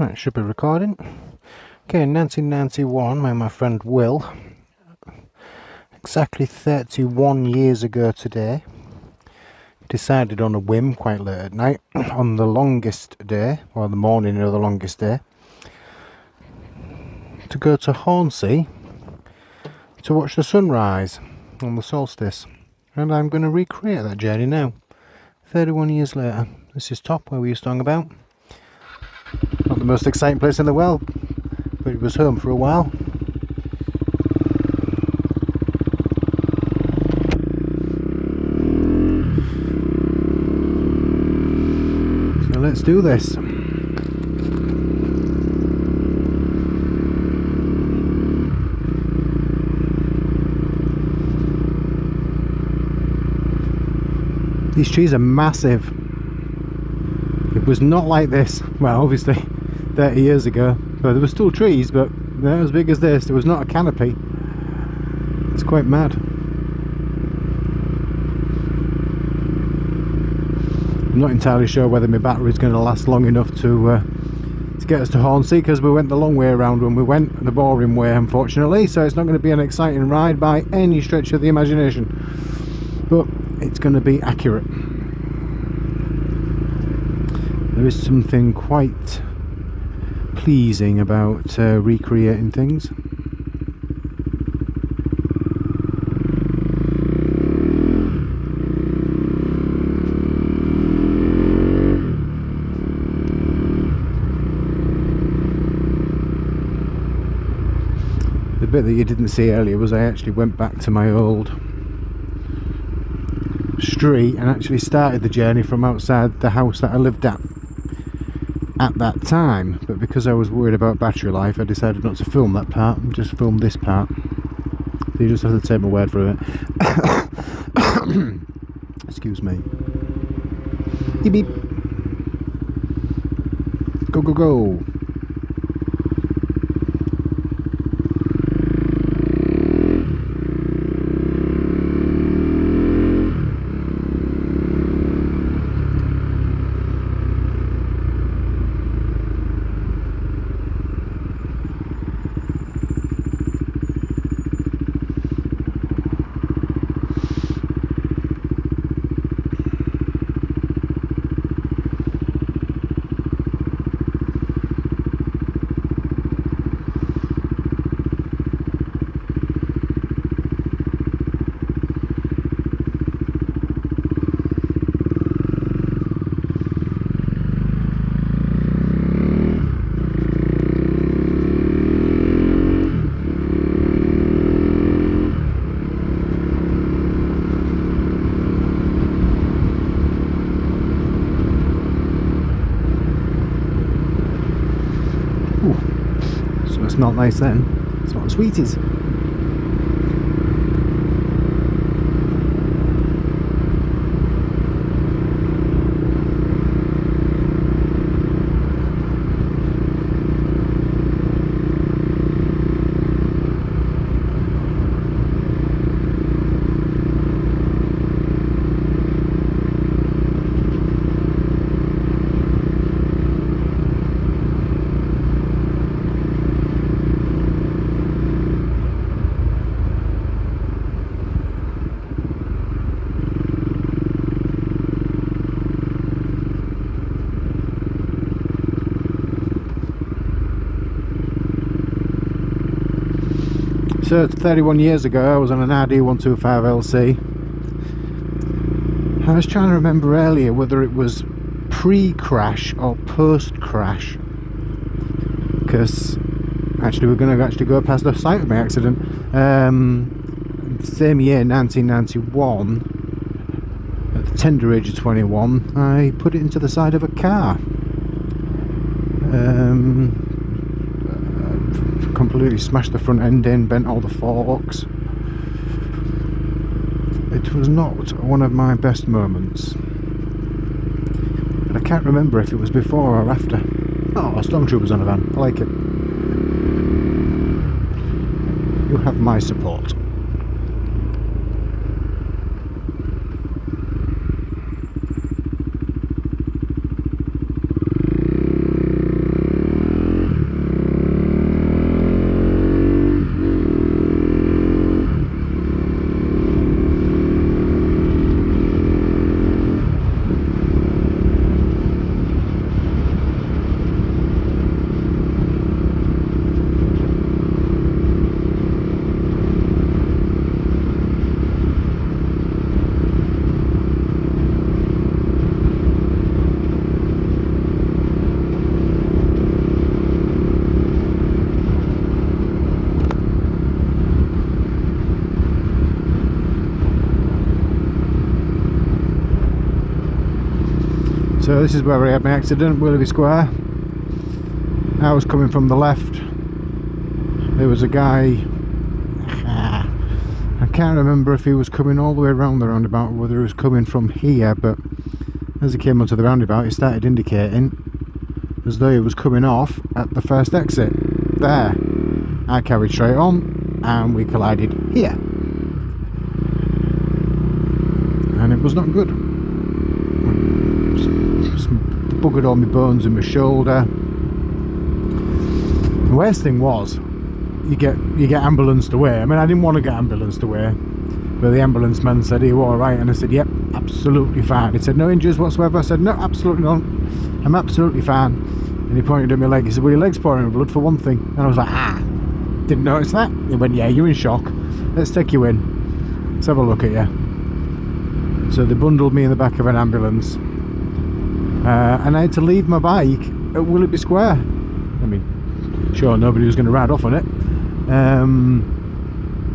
Right, should be recording. Okay, 1991, with my friend Will. Exactly 31 years ago today. Decided on a whim quite late at night, on the longest day, or the morning of the longest day, to go to Hornsea to watch the sunrise on the Solstice. And I'm going to recreate that journey now. 31 years later. This is Top, where we used to hang about. Not the most exciting place in the world, but it was home for a while. So let's do this. These trees are massive. It was not like this, well, obviously 30 years ago, but there were still trees, but they're not as big as this. There was not a canopy. It's quite mad. I'm not entirely sure whether my battery's going to last long enough to get us to Hornsea, because we went the long way around when we went, the boring way, unfortunately, so it's not going to be an exciting ride by any stretch of the imagination, but it's going to be accurate. There is something quite pleasing about recreating things. The bit that you didn't see earlier was I actually went back to my old street and actually started the journey from outside the house that I lived at that time, but because I was worried about battery life, I decided not to film that part and just film this part. So you just have to take my word for it. Excuse me. Beep beep. Go go go. It's not nice then. It's not sweeties. So 31 years ago I was on an RD125LC. I was trying to remember earlier whether it was pre-crash or post-crash, because actually we're going to actually go past the site of my accident. Same year, 1991, at the tender age of 21, I put it into the side of a car. Completely smashed the front end in, bent all the forks. It was not one of my best moments, and I can't remember if it was before or after. Oh, Stormtroopers on a van, I like it. You have my support. So this is where I had my accident, Willerby Square. I was coming from the left. There was a guy, I can't remember if he was coming all the way around the roundabout or whether he was coming from here, but as he came onto the roundabout he started indicating as though he was coming off at the first exit. There. I carried straight on and we collided here. And it was not good. Buggered all my bones in my shoulder. The worst thing was, you get ambulanced away. I mean, I didn't want to get ambulanced away, but the ambulance man said, "Are you alright?" And I said, "Yep, absolutely fine." He said, "No injuries whatsoever?" I said, "No, absolutely not. I'm absolutely fine." And he pointed at my leg. He said, "Well, your leg's pouring with blood for one thing." And I was like, didn't notice that. He went, "Yeah, you're in shock. Let's take you in. Let's have a look at you." So they bundled me in the back of an ambulance. And I had to leave my bike at Willerby Square. I mean, sure, nobody was going to ride off on it.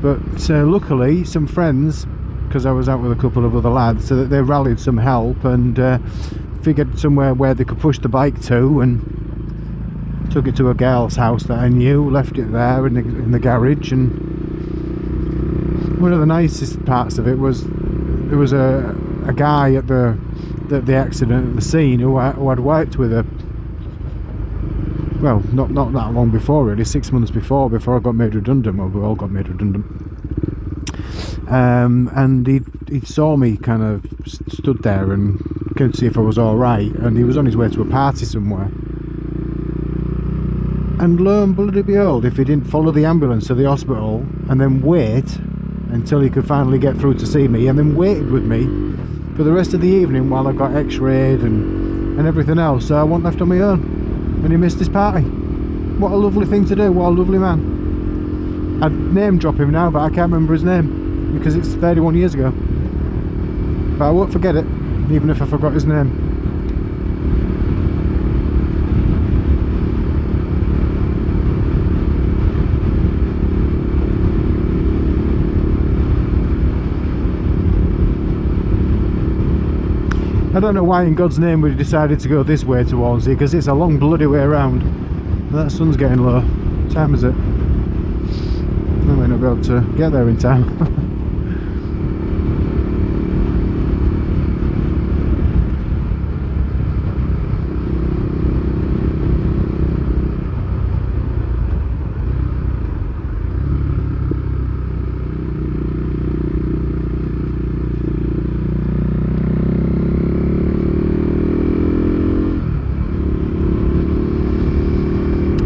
But luckily, some friends, because I was out with a couple of other lads, so that they rallied some help and figured somewhere where they could push the bike to, and took it to a girl's house that I knew, left it there in the garage. And one of the nicest parts of it was there was a guy at the accident at the scene who had worked with her, well, not that long before, really, 6 months before I got made redundant. Well, we all got made redundant. And he saw me kind of stood there and couldn't see if I was alright, and he was on his way to a party somewhere. And lo and bloody behold, if he didn't follow the ambulance to the hospital and then wait until he could finally get through to see me, and then waited with me for the rest of the evening while I got x-rayed and everything else, so I wasn't left on my own, and he missed his party. What a lovely thing to do, what a lovely man. I'd name drop him now, but I can't remember his name because it's 31 years ago. But I won't forget it, even if I forgot his name. I don't know why in God's name we decided to go this way to Hornsea, because it's a long bloody way around. That sun's getting low. What time is it? I might not be able to get there in time.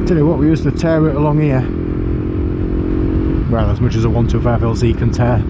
Tell you what, we used to tear it along here. Well, as much as a 125 LZ can tear.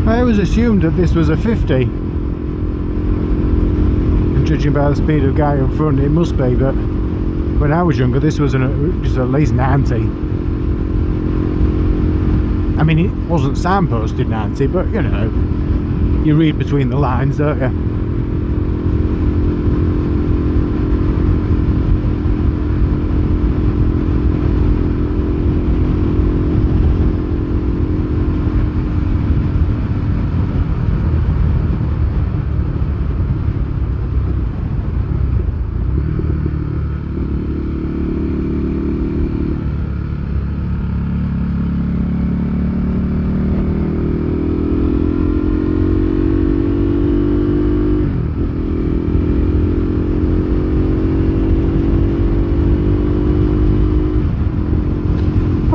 I always assumed that this was a 50, and judging by the speed of the guy in front it must be, but when I was younger this was just at least 90. I mean, it wasn't signposted 90, but you know, you read between the lines, don't you?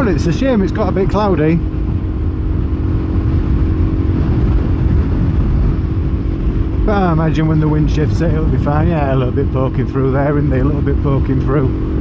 But it's a shame it's got a bit cloudy. But I imagine when the wind shifts it, it'll be fine. Yeah, a little bit poking through there, isn't there? A little bit poking through.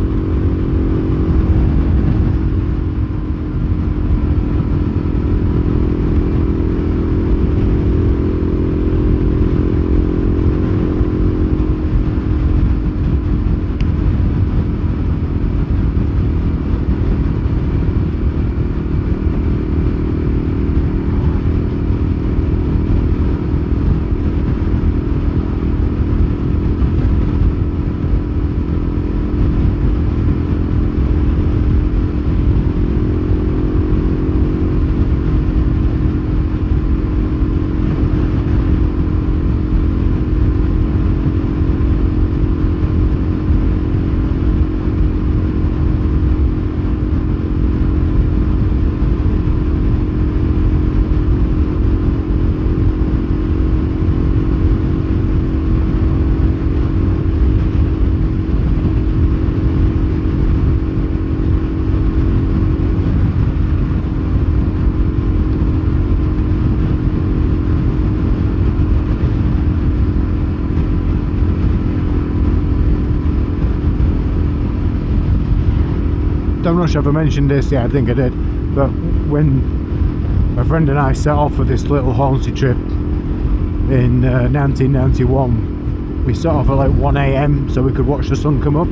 I'm not sure if I mentioned this, yeah I think I did, but when my friend and I set off for this little Hornsea trip in 1991, we set off at like 1 AM so we could watch the sun come up.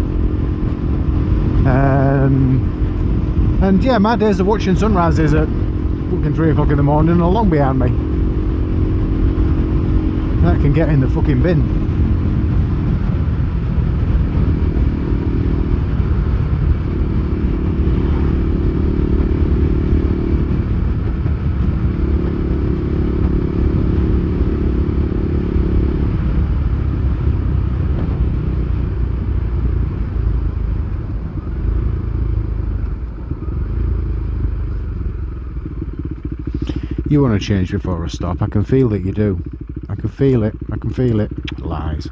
And yeah, my days of watching sunrises at fucking 3 o'clock in the morning are long behind me. That can get in the fucking bin. You want to change before I stop. I can feel that you do. I can feel it. I can feel it. Lies.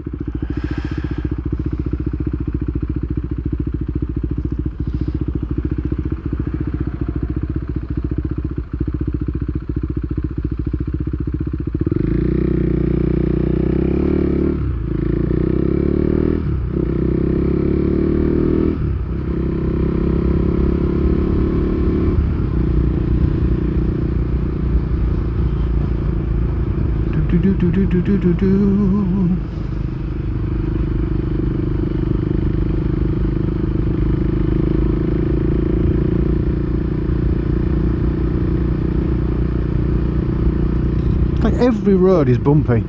Like every road is bumpy.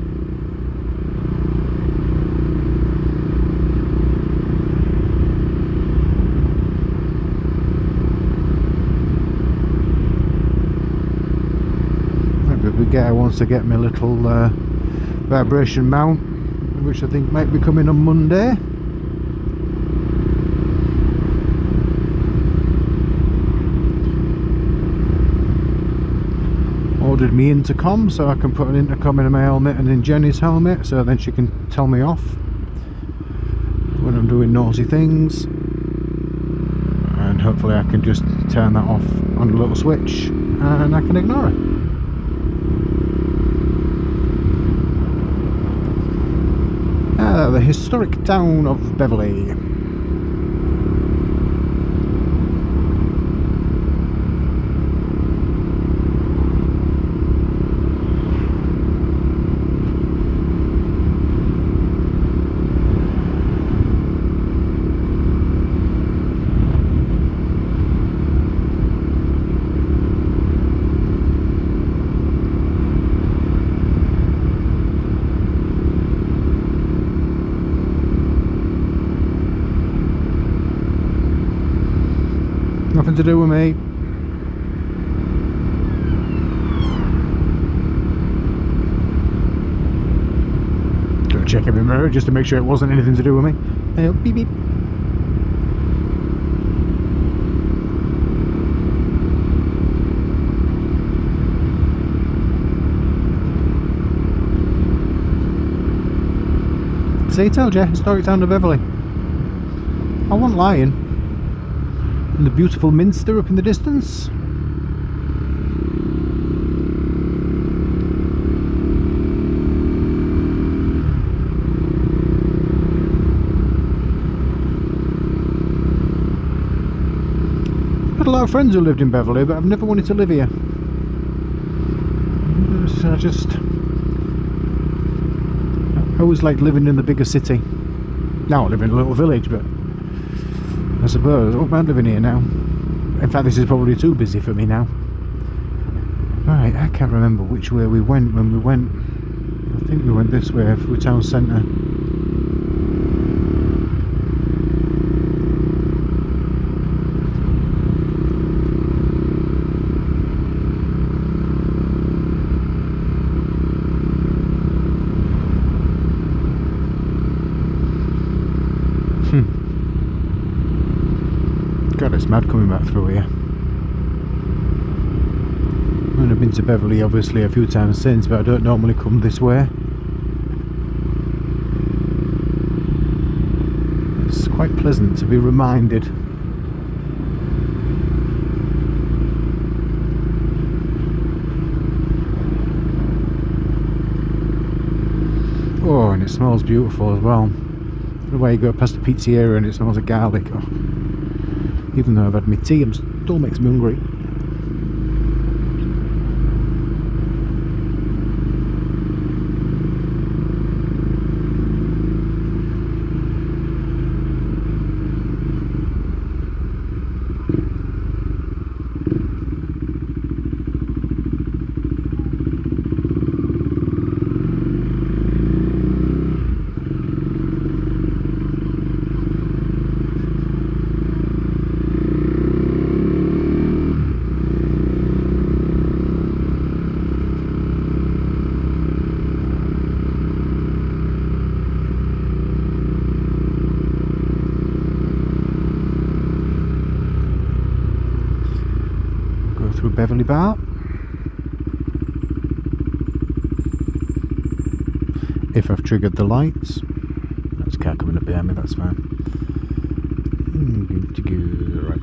The guy wants to get me a little vibration mount, which I think might be coming on Monday. Ordered me intercom so I can put an intercom in my helmet and in Jenny's helmet, so then she can tell me off when I'm doing naughty things, and hopefully I can just turn that off on a little switch and I can ignore it. The historic town of Beverley. Nothing to do with me. Gotta check every mirror just to make sure it wasn't anything to do with me. Beep beep. See, I told you, historic town of Beverley. I wasn't lying. And the beautiful Minster up in the distance. I had a lot of friends who lived in Beverley, but I've never wanted to live here. I always liked living in the bigger city. Now I live in a little village, but I suppose I don't mind living here now. In fact, this is probably too busy for me now. Right, I can't remember which way we went when we went. I think we went this way through town centre. God, it's mad coming back through here. I've been to Beverley obviously a few times since, but I don't normally come this way. It's quite pleasant to be reminded. Oh, and it smells beautiful as well. The way you go past the pizzeria and it smells of garlic. Oh. Even though I've had my tea, it still makes me hungry. Beverley Bar. If I've triggered the lights, that's a car coming up behind me, that's fine. I'm going to go right.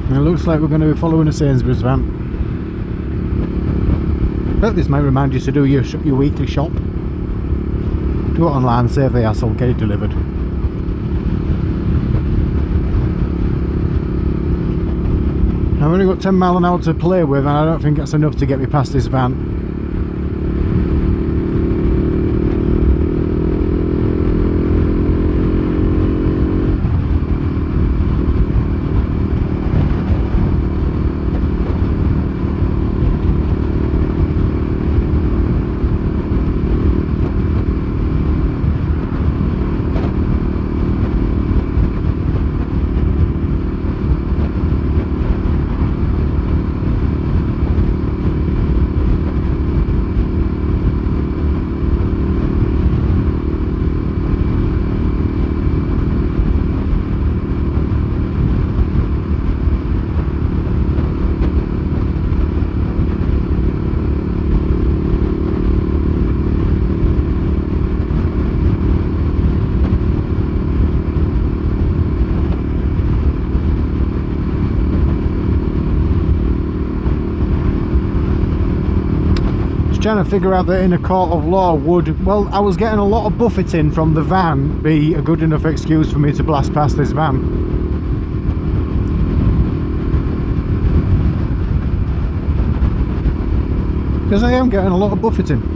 It looks like we're going to be following a Sainsbury's van. But this might remind you to do your weekly shop. Do it online, save the hassle, get it delivered. I've only got 10 miles an hour to play with, and I don't think that's enough to get me past this van. Trying to figure out that in a court of law would, well, I was getting a lot of buffeting from the van, be a good enough excuse for me to blast past this van. Because I am getting a lot of buffeting.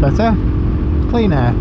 Better, clean air.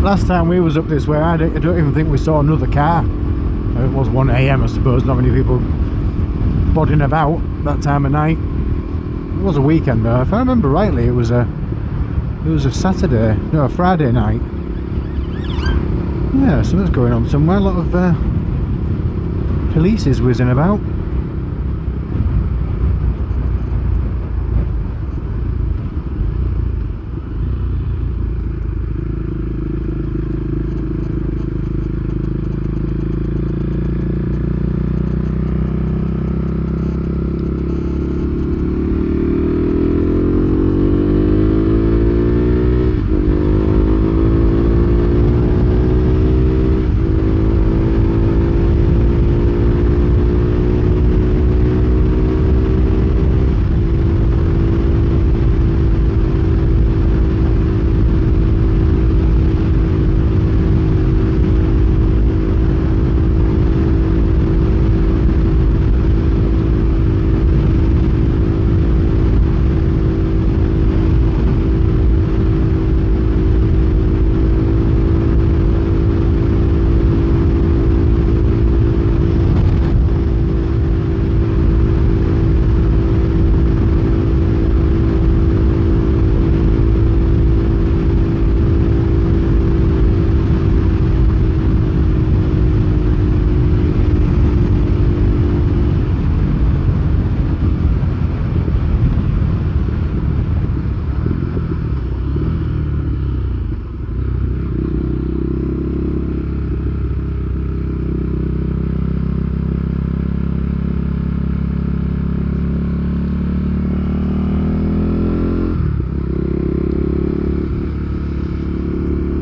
Last time we was up this way, I don't even think we saw another car. It was 1 AM, I suppose, not many people bodding about that time of night. It was a weekend though, if I remember rightly. It was a Saturday, no, a Friday night. Yeah, something's going on somewhere. A lot of police is whizzing about.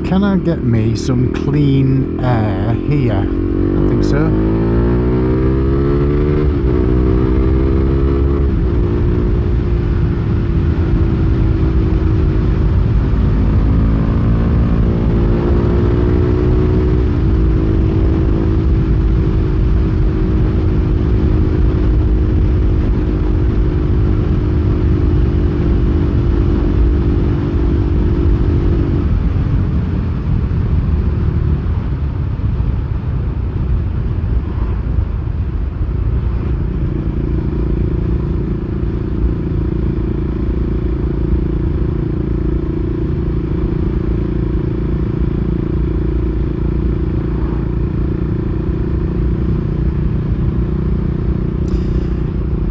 Can I get me some clean air here? I think so.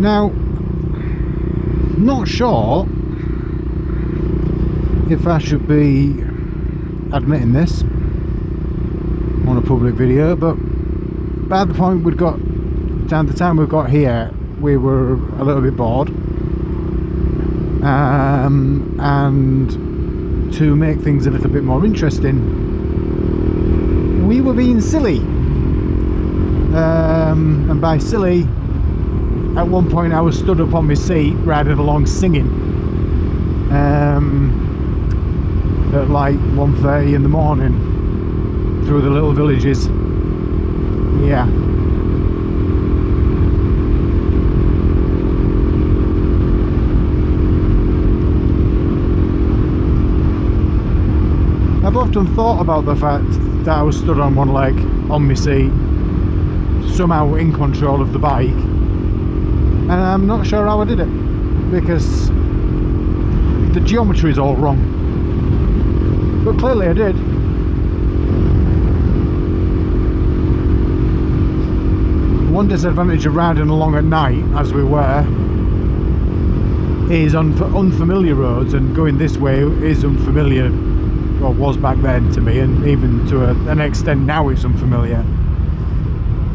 Now, not sure if I should be admitting this on a public video, but by the point we'd got down the time we got here, we were a little bit bored, and to make things a little bit more interesting, we were being silly, and by silly, at one point I was stood up on my seat riding along singing at like 1:30 in the morning through the little villages. Yeah. I've often thought about the fact that I was stood on one leg on my seat, somehow in control of the bike, and I'm not sure how I did it, because the geometry is all wrong, but clearly I did. One disadvantage of riding along at night, as we were, is on unfamiliar roads, and going this way is unfamiliar, or was back then to me, and even to an extent now it's unfamiliar.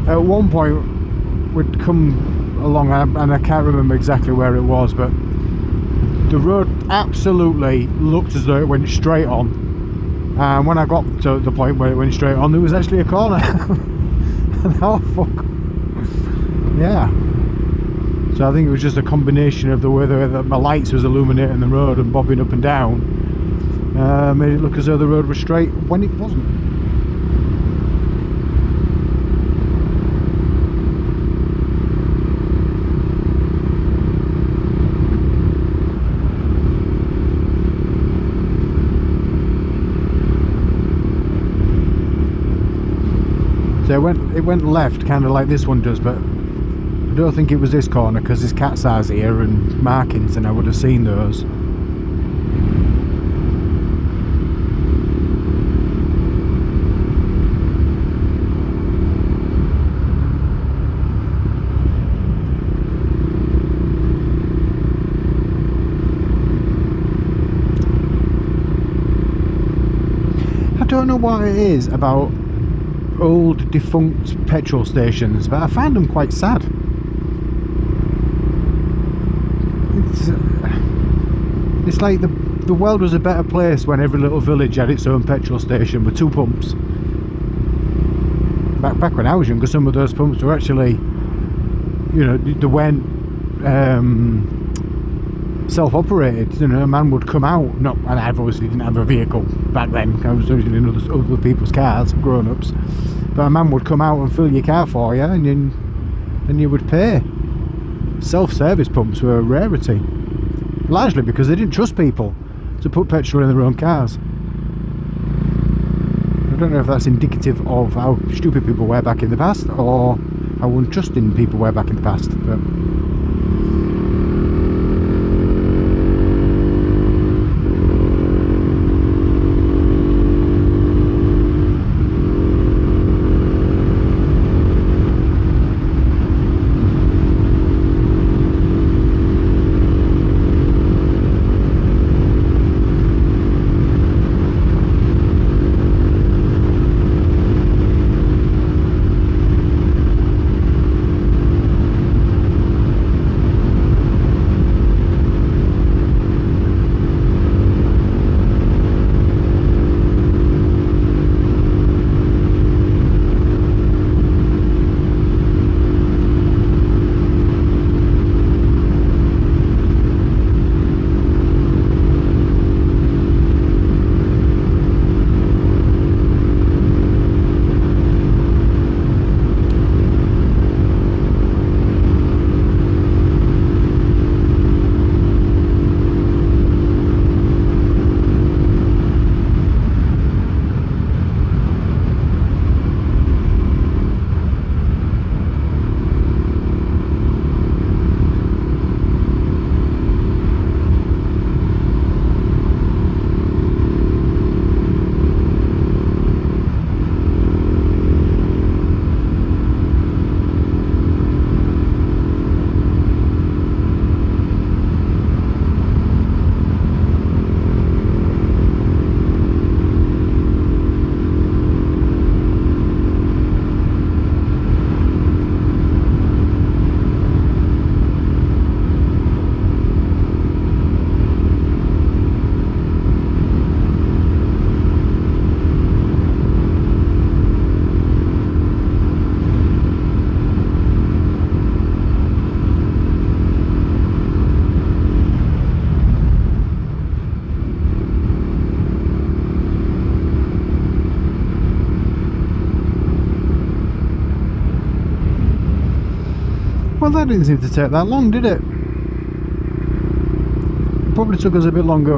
At one point we'd come along, and I can't remember exactly where it was, but the road absolutely looked as though it went straight on, and when I got to the point where it went straight on, there was actually a corner. And oh fuck, yeah. So I think it was just a combination of the way that my lights was illuminating the road and bobbing up and down, made it look as though the road was straight when it wasn't. So it went left, kind of like this one does, but I don't think it was this corner, because there's cat's eyes here and markings, and I would have seen those. what it is about old defunct petrol stations, but I find them quite sad. It's like the world was a better place when every little village had its own petrol station with 2 pumps. Back when I was younger, some of those pumps were actually, you know, they weren't self-operated. You know, a man would come out, and I obviously didn't have a vehicle back then, I was using in other people's cars, grown-ups, but a man would come out and fill your car for you, and you would pay. Self-service pumps were a rarity, largely because they didn't trust people to put petrol in their own cars. I don't know if that's indicative of how stupid people were back in the past, or how untrusting people were back in the past, but well, that didn't seem to take that long, did it? It probably took us a bit longer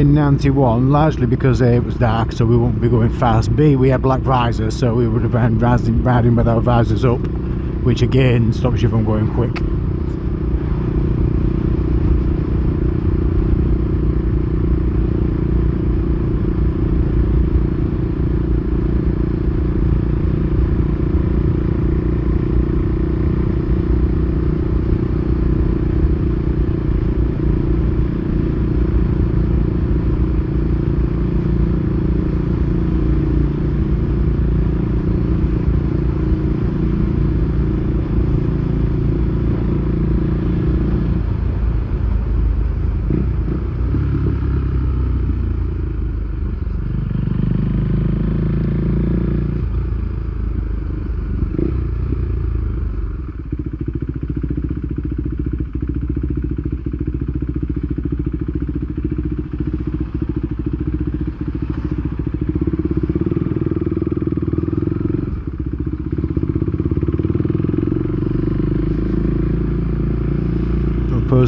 in 91, largely because A, it was dark, so we wouldn't be going fast. B, we had black visors, so we would have been riding with our visors up, which again stops you from going quick.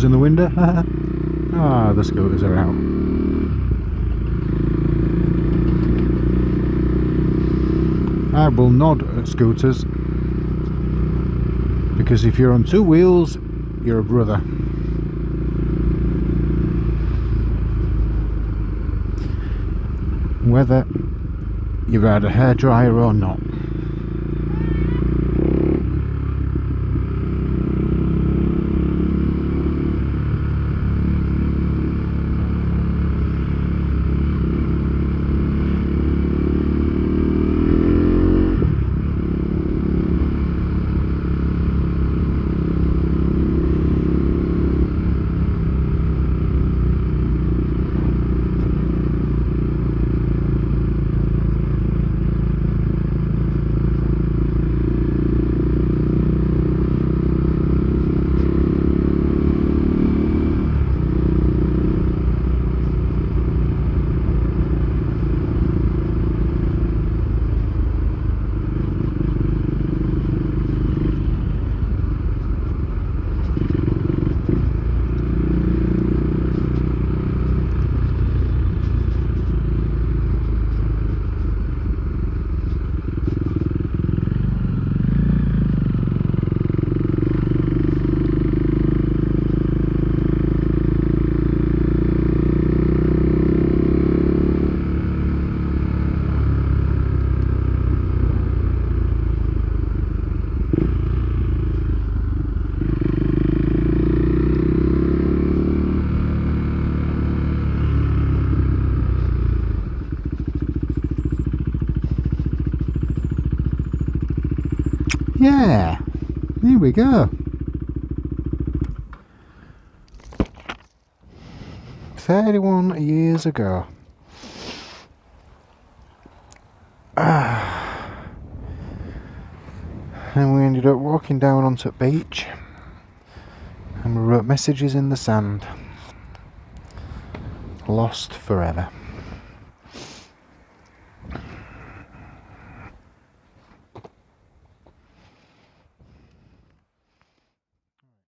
In the window. Ah, the scooters are out. I will nod at scooters because if you're on 2 wheels, you're a brother. Whether you've had a hairdryer or not. Yeah, here we go. 31 years ago. And we ended up walking down onto the beach and we wrote messages in the sand. Lost forever.